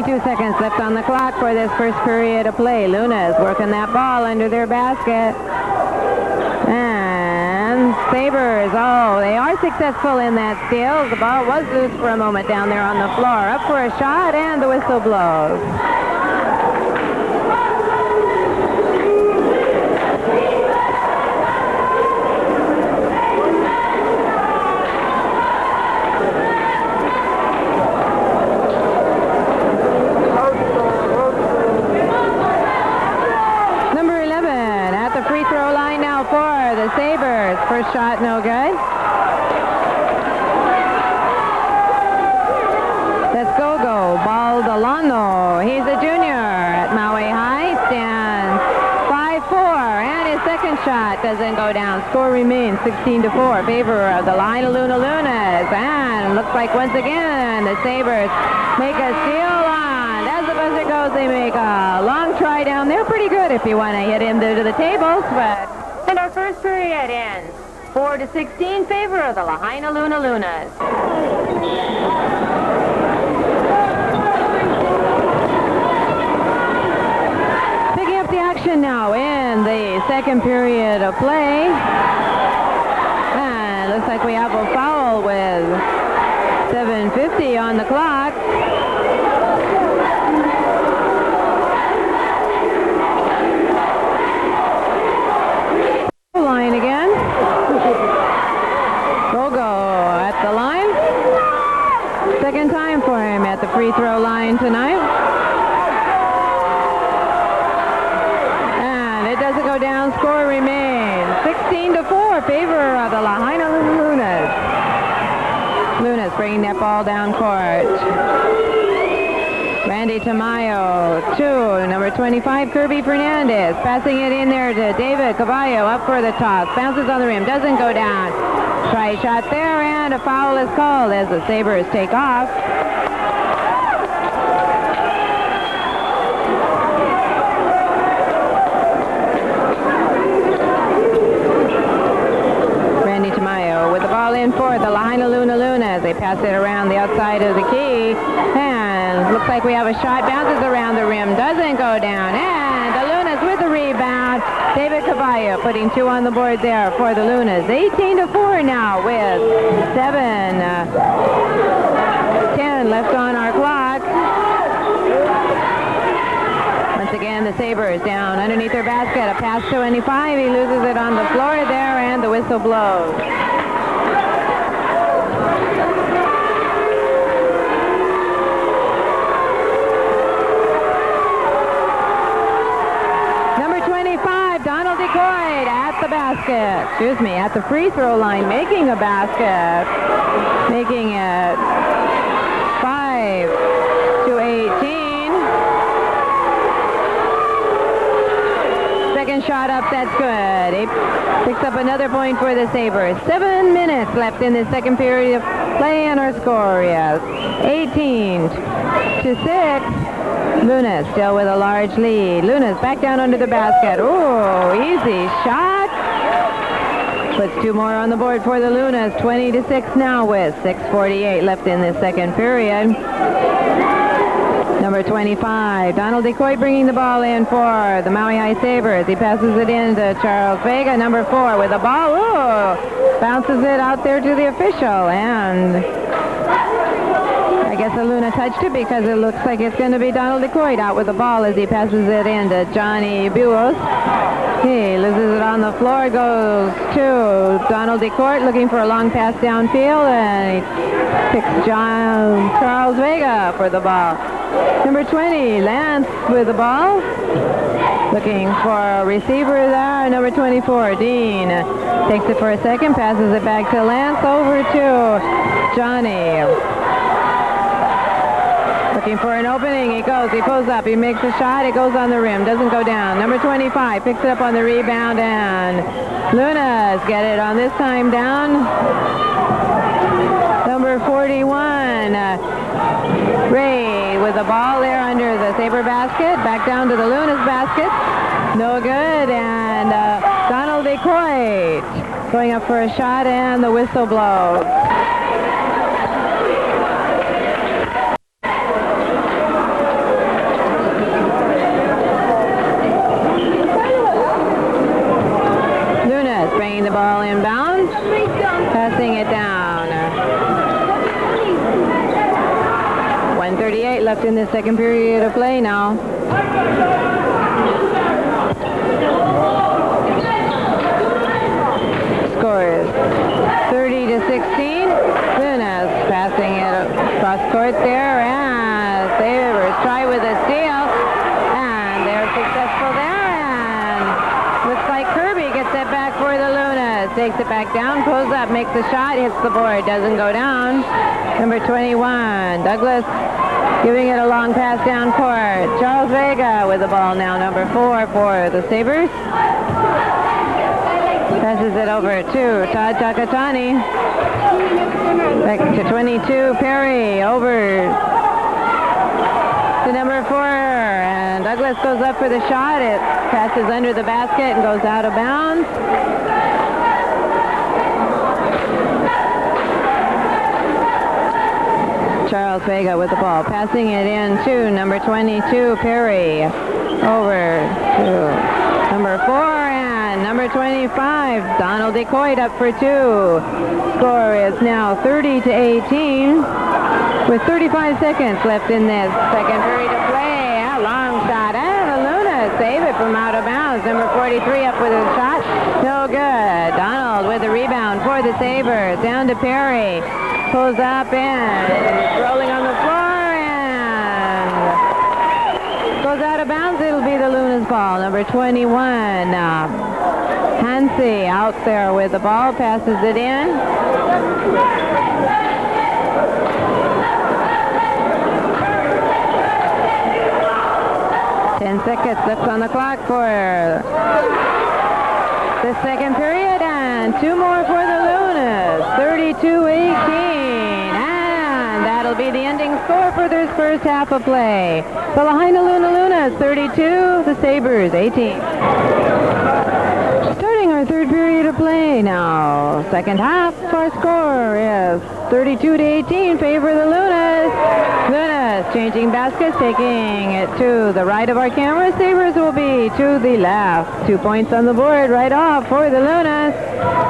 22 seconds left on the clock for this first period of play. Luna is working that ball under their basket. And Sabres, they are successful in that steal. The ball was loose for a moment down there on the floor. Up for a shot, and the whistle blows. Sabres. First shot, no good. That's Gogo Baldalano. He's a junior at Maui High. Stands 5'4", and his second shot doesn't go down. Score remains 16-4 in favor of the Lahainaluna Lunas. And looks like once again the Sabres make a steal on. As the buzzer goes, they make a long try down there. Pretty good if you want to hit into the tables, but... And our first period ends 4-16 in favor of the Lahainaluna Lunas. Picking up the action now in the second period of play. And looks like we have a foul with 7:50 on the clock. Line again. Gogo at the line. Second time for him at the free throw line tonight. And it doesn't go down. Score remains 16-4 in favor of the Lahainaluna Lunas. Lunas bringing that ball down court. Randy Tamayo, number 25, Kirby Fernandez, passing it in there to David Caballo, up for the toss, bounces on the rim, doesn't go down. Try shot there, and a foul is called as the Sabres take off. Randy Tamayo with the ball in for the Lahainaluna Lunas. They pass it around the outside of the key, and looks like we have a shot, bounces around the rim, doesn't go down, and the Lunas with the rebound. David Caballo putting 2 on the board there for the Lunas. 18-4 now with 7:10 left on our clock. Once again, the Sabres down underneath their basket. A pass to 25. He loses it on the floor there, and the whistle blows. At the free throw line, making a basket, making it 5-18. Second shot up, that's good. He picks up another point for the Sabres. 7 minutes left in the second period of play, and our score is 18-6. Lunas still with a large lead. Lunas back down under the basket. Ooh, easy shot. Puts 2 more on the board for the Lunas. 20-6 now with 6:48 left in the second period. Number 25, Donald Decoy bringing the ball in for the Maui High Sabres. He passes it in to Charles Vega. Number 4 with the ball. Ooh, bounces it out there to the official, and I guess the Luna touched it because it looks like it's going to be Donald Decoy out with the ball as he passes it in to Johnny Buos. He loses it on the floor, goes to Donald Decourt looking for a long pass downfield, and he picks Charles Vega for the ball. Number 20, Lance with the ball. Looking for a receiver there. Number 24, Dean. Takes it for a second, passes it back to Lance, over to Johnny. Looking for an opening. He goes. He pulls up. He makes a shot. It goes on the rim. Doesn't go down. Number 25 picks it up on the rebound, and Lunas get it on this time down. Number 41, Ray with the ball there under the Sabre basket. Back down to the Lunas basket. No good. And Donald Decoy going up for a shot, and the whistle blows. left in the second period of play now. Score is 30-16. Luna's passing it across court there, and Sabres try with a steal, and they're successful there, and looks like Kirby gets it back for the Lunas. Takes it back down, pulls up, makes a shot, hits the board, doesn't go down. Number 21, Douglas giving it a long pass down court. Charles Vega with the ball now, number 4 for the Sabres. Passes it over to Todd Takatani. Back to 22, Perry over to number 4, and Douglas goes up for the shot. It passes under the basket and goes out of bounds. Charles Vega with the ball, passing it in to number 22, Perry, over to number 4, and number 25, Donald DeCoit up for 2. Score is now 30-18 with 35 seconds left in this second period of play. A long shot, and the Luna save it from out of bounds. Number 43 up with a shot, no good. Donald with the rebound for the Sabres, down to Perry. Pulls up and rolling on the floor and goes out of bounds. It'll be the Luna's ball. Number 21, Hansi out there with the ball, passes it in. Ten seconds left on the clock for the second period, and 2 more for the Lunas. 32-18. That'll be the ending score for this first half of play. The Lahainaluna Lunas 32, the Sabres 18. Starting our third period of play now. Second half, our score is 32-18, favor the Lunas. Lunas changing baskets, taking it to the right of our camera. Sabres will be to the left. 2 points on the board right off for the Lunas,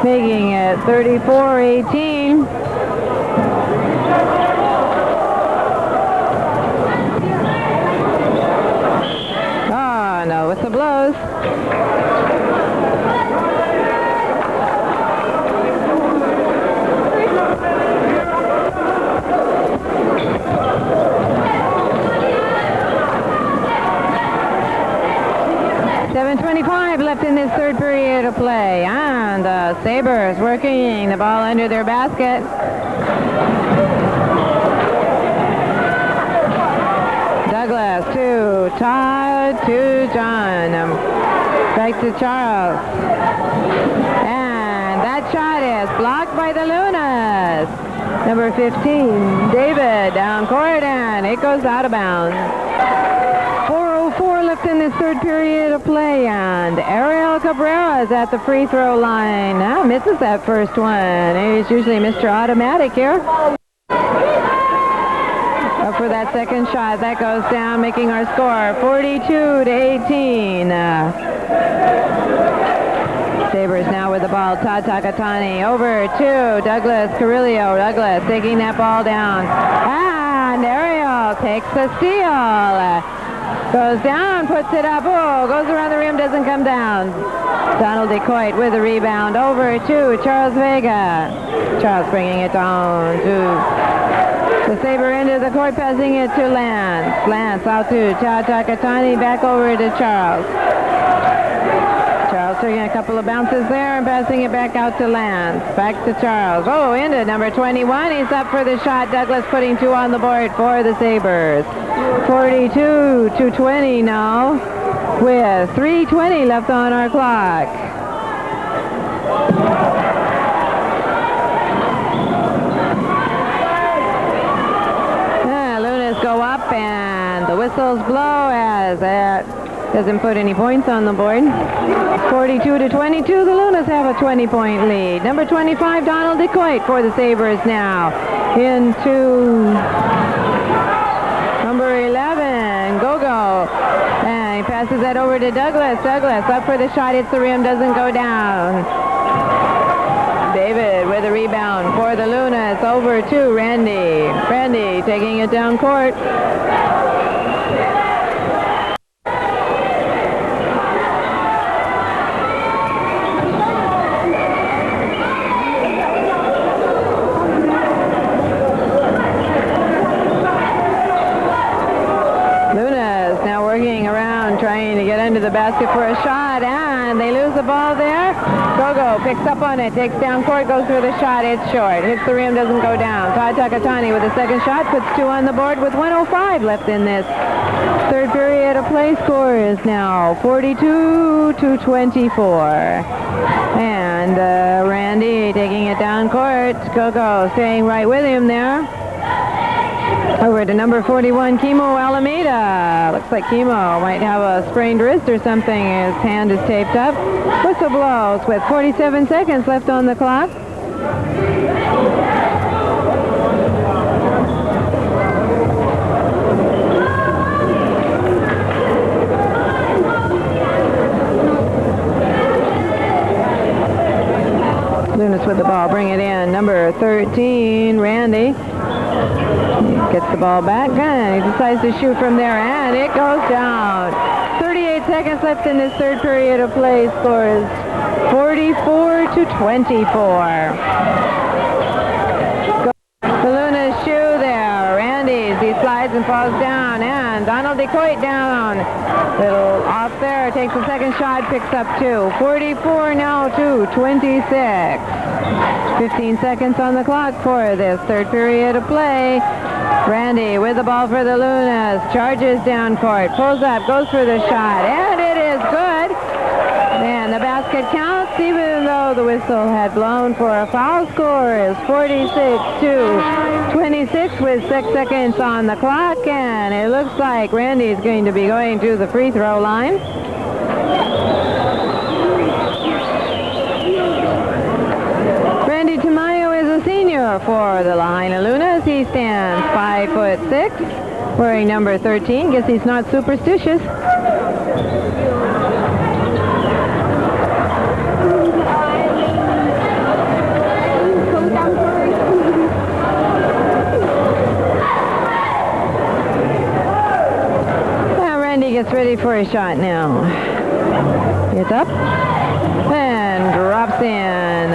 making it 34-18. No whistle blows. .7:25 left in this third period of play, and the Sabres working the ball under their basket. Douglas to Todd to John. Back to Charles. And that shot is blocked by the Lunas. Number 15, David down court, and it goes out of bounds. 4:04 left in this third period of play, and Ariel Cabrera is at the free throw line. Now misses that first one. He's usually Mr. Automatic here. For that second shot, that goes down, making our score 42-18. Sabres now with the ball. Todd Takatani over to Douglas Carrillo. Douglas taking that ball down, and Ariel takes the steal. Goes down, puts it up. Oh, goes around the rim, doesn't come down. Donald DeCoit with the rebound over to Charles Vega. Charles bringing it down to the Sabre end of the court, passing it to Lance. Lance out to Todd Takatani, back over to Charles. Charles taking a couple of bounces there and passing it back out to Lance. Back to Charles. Oh, into number 21. He's up for the shot. Douglas putting 2 on the board for the Sabres. 42-20 now, with 3:20 left on our clock. Lunas go up, and the whistles blow as that doesn't put any points on the board. 42-22, the Lunas have a 20-point lead. Number 25, Donald DeCoit for the Sabres now. Into number 11, Gogo. And he passes that over to Douglas. Douglas up for the shot, hits the rim, doesn't go down. David with a rebound for the Lunas. Over to Randy. Randy taking it down court. Trying to get under the basket for a shot, and they lose the ball there. Gogo picks up on it, takes down court, goes for the shot. It's short. Hits the rim, doesn't go down. Todd Takatani with a second shot, puts 2 on the board with 1:05 left in this third period. A play score is now 42-24. And Randy taking it down court. Gogo staying right with him there. Over to number 41, Kimo Alameda. Looks like Kimo might have a sprained wrist or something. His hand is taped up. Whistle blows with 47 seconds left on the clock. Lunas with the ball, bring it in. Number 13, Randy. Gets the ball back, and he decides to shoot from there, and it goes down. 38 seconds left in this third period of play. Score is 44-24. The Luna's shoe there. Randy's, he slides and falls down, and Donald DeCoit down. Little off there, takes the second shot, picks up 2. 44 now to 26. 15 seconds on the clock for this third period of play. Randy with the ball for the Lunas, charges down court, pulls up, goes for the shot, and it is good. And the basket counts, even though the whistle had blown for a foul. Score is 46-26 with 6 seconds on the clock, and it looks like Randy is going to be going to the free throw line. Randy Tamayo is a senior for the Lahainaluna. He stands 5'6", wearing number 13. Guess he's not superstitious. Now Randy gets ready for a shot now. Gets up and drops in.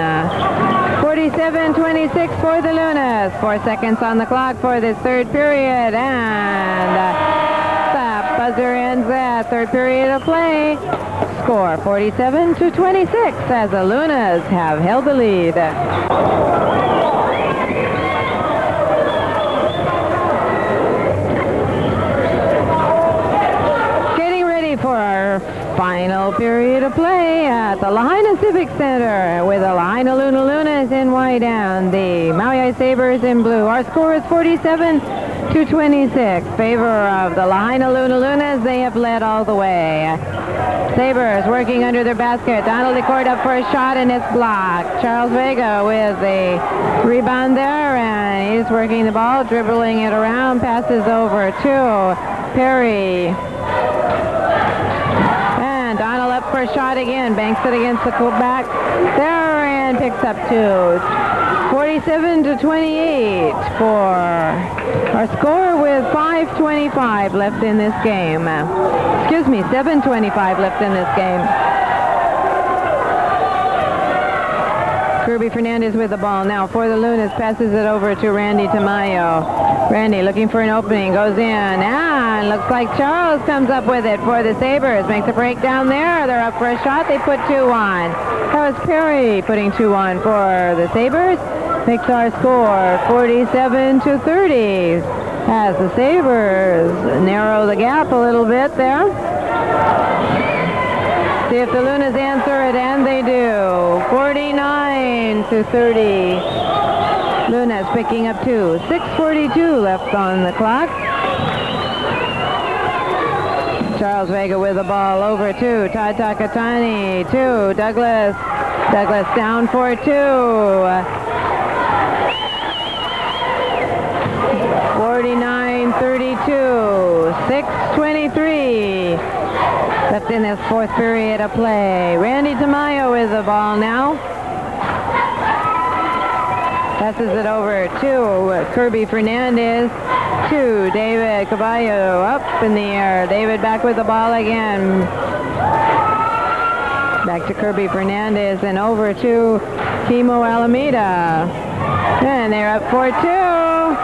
47-26 for the Lunas. 4 seconds on the clock for this third period, and the buzzer ends that third period of play. Score 47-26 as the Lunas have held the lead. Getting ready for our final period of play at the Lahaina Civic Center with the Lahainaluna Lunas in white and the Maui Sabres in blue. Our score is 47-26. Favor of the Lahainaluna Lunas. They have led all the way. Sabres working under their basket. Donald DeCourt up for a shot, and it's blocked. Charles Vega with a rebound there, and he's working the ball, dribbling it around, passes over to Perry. Donald up for a shot again, banks it against the back there and picks up 2. 47-28 for our score with 5:25 left in this game. Excuse me, 7:25 left in this game. Kirby Fernandez with the ball now for the Lunas, passes it over to Randy Tamayo. Randy looking for an opening, goes in, and looks like Charles comes up with it for the Sabres. Makes a break down there. They're up for a shot. They put 2 on. That was Perry putting 2 on for the Sabres. Makes our score 47-30 as the Sabres narrow the gap a little bit there. See if the Lunas answer it, and they do. 49-30. Lunas picking up 2. 6:42 left on the clock. Charles Vega with the ball over to Todd Takatani. 2. Douglas. Douglas down for 2. 49-32. 6:23 left in this fourth period of play. Randy Tamayo with the ball now. Passes it over to Kirby Fernandez, to David Caballo, up in the air. David back with the ball again. Back to Kirby Fernandez and over to Kimo Alameda. And they're up 4-2.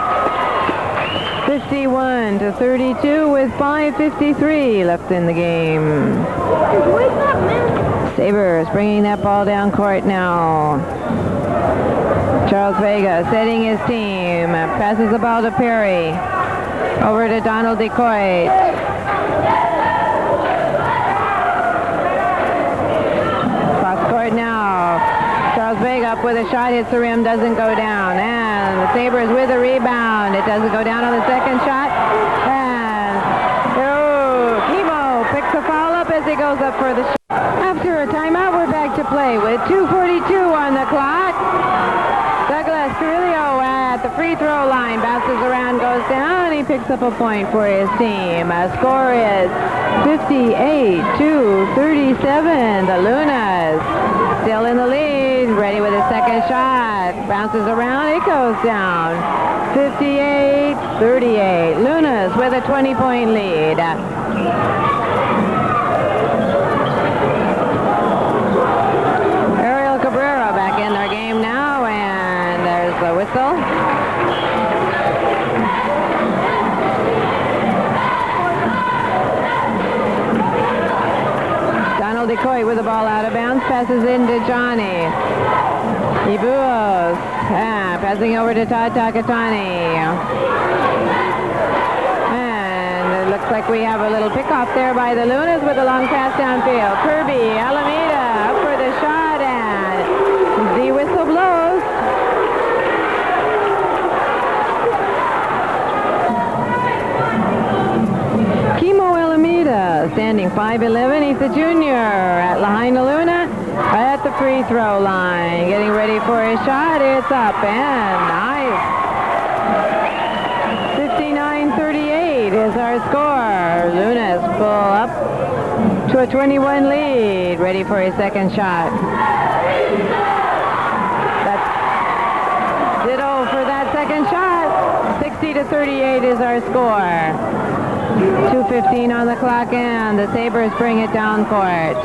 51-32 with 5:53 left in the game. Sabres bringing that ball down court now. Charles Vega setting his team. Passes the ball to Perry. Over to Donald Decoy. Cross court now. Charles Vega up with a shot, hits the rim, doesn't go down. And the Sabres with a rebound. It doesn't go down on the second shot. And Kimo picks a foul up as he goes up for the shot. After a timeout, we're back to play with 2:42 on the clock. Douglas Carrillo at the free throw line, bounces around, goes down. He picks up a point for his team. Score is 58-37. The Lunas still in the lead, ready with a second shot. Bounces around, it goes down. 58-38. Lunas with a 20-point lead. Ariel Cabrera back in their game now, and there's the whistle. Donald Decoy with the ball out of bounds, passes into Johnny. Ibuos, passing over to Todd Takatani. And it looks like we have a little pickoff there by the Lunas with a long pass downfield. Kirby Alameda up for the shot, and the whistle blows. Kimo Alameda, standing 5'11", he's a junior at Lahainaluna at the free throw line. Getting ready for his shot, it's up and nice. 59-38 is our score. Lunas pull up to a 21 lead, ready for his second shot. That's ditto for that second shot. 60-38 is our score. 2:15 on the clock, and the Sabres bring it down court.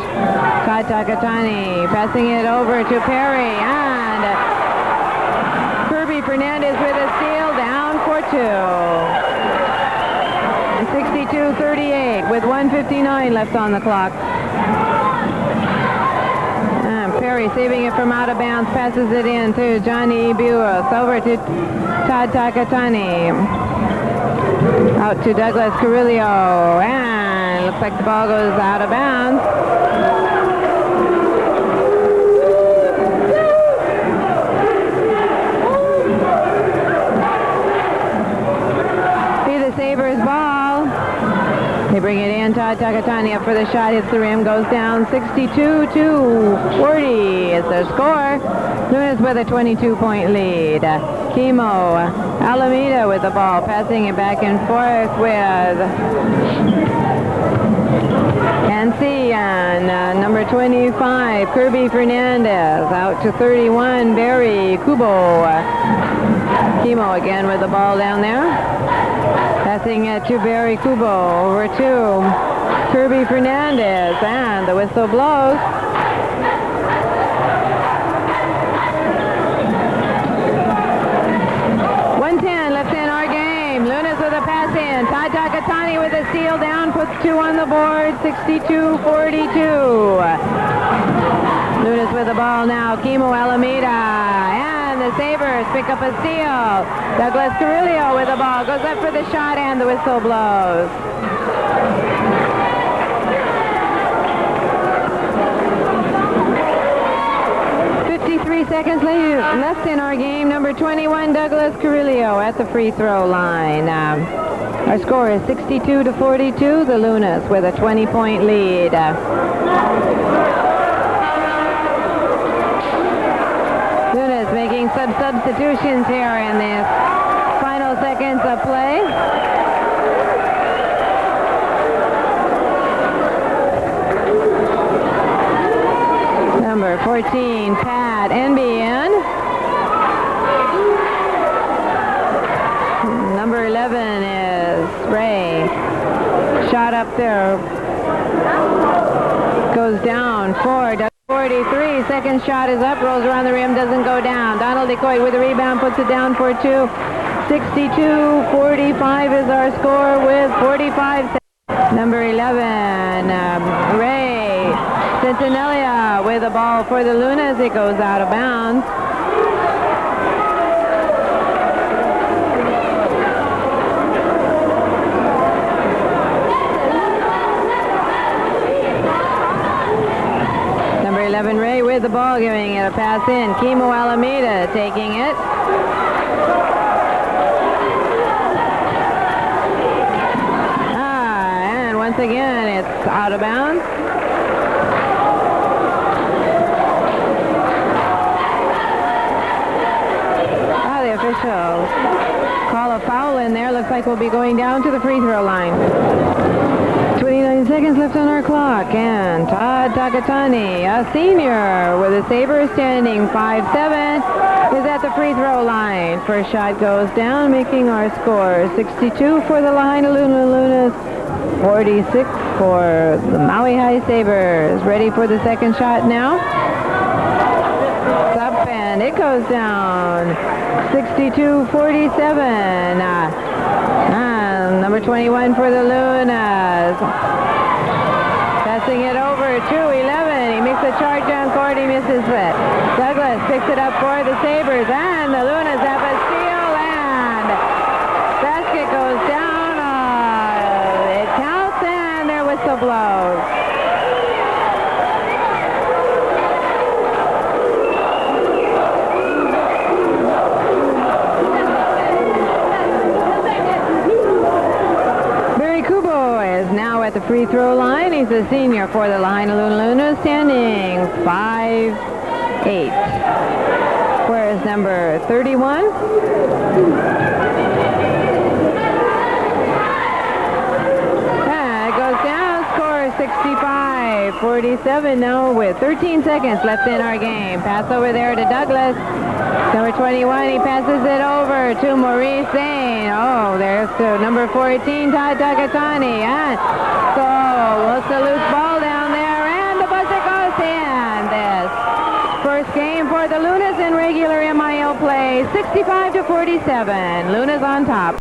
Todd Takatani passing it over to Perry, and Kirby Fernandez with a steal, down for two. 62-38 with 1:59 left on the clock. And Perry saving it from out of bounds, passes it in to Johnny Buos, over to Todd Takatani. Out to Douglas Carrillo, and looks like the ball goes out of bounds. See the Sabres ball. They bring it in. Todd Takatani up for the shot, hits the rim, goes down. 62-40 is their score. Lunas with a 22-point lead. Kimo Alameda with the ball, passing it back and forth with NC and number 25, Kirby Fernandez. Out to 31, Barry Kubo. Kimo again with the ball down there. Passing it to Barry Kubo, over to Kirby Fernandez, and the whistle blows. Todd Takatani with a steal down, puts two on the board, 62-42. Lunas with the ball now, Kimo Alameda, and the Sabres pick up a steal. Douglas Carrillo with the ball, goes up for the shot, and the whistle blows. Seconds left in our game. Number 21, Douglas Carrillo at the free throw line. Our score is 62-42. The Lunas with a 20-point lead. Lunas making some substitutions here in the final seconds of play. Number 14, Pat Enbien. 11 is Ray. Shot up there. Goes down. 43. Second shot is up. Rolls around the rim. Doesn't go down. Donald Decoy with the rebound. Puts it down for 2. 62-45 is our score with 45 seconds. Number 11, Ray Centinella with the ball for the Lunas. It goes out of bounds. Number 11, Ray with the ball, giving it a pass in. Kimo Alameda taking it. Once again, it's out of bounds. The officials call a foul in there. Looks like we'll be going down to the free throw line. 29 seconds left on our clock, and Todd Takatani, a senior with the Sabres standing 5'7", is at the free throw line. First shot goes down, making our score 62 for the Lahainaluna Lunas, 46 for the Maui High Sabres. Ready for the second shot now. It's up and it goes down. 62-47. Number 21 for the Lunas. Passing it over to 11. He makes a charge down court. He misses it. Douglas picks it up for the Sabres, and the Lunas have a steal, and basket goes down. It counts, and their whistle blows. At the free throw line. He's a senior for the Lahainaluna, standing 5'8". Where's number 31? It goes down, score 65-47 now with 13 seconds left in our game. Pass over there to Douglas. Number 21, he passes it over to Maurice Zane. Oh, there's number 14, Todd Takatani. And so, it's a loose ball down there, and the buzzer goes in. This first game for the Lunas in regular MIL play, 65-47. Lunas on top.